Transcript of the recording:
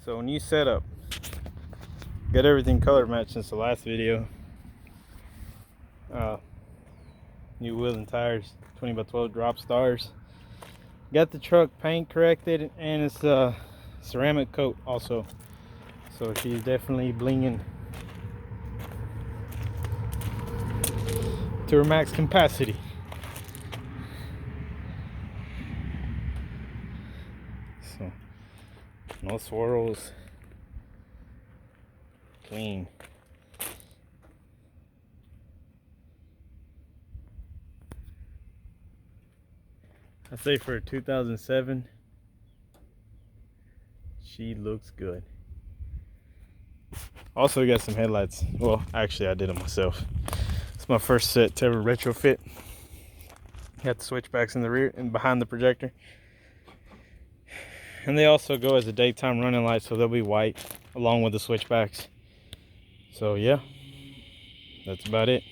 So new setup. Got everything color matched since the last video. New wheels and tires, 20x12 Dropstars. Got the truck paint corrected, and it's a ceramic coat also. So she's definitely blinging to her max capacity. So no swirls, clean. I say for a 2007, she looks good. Also got some headlights. Well, actually I did it myself. It's my first set to ever retrofit. Got the switchbacks in the rear and behind the projector. And they also go as a daytime running light, so they'll be white along with the switchbacks. So yeah, that's about it.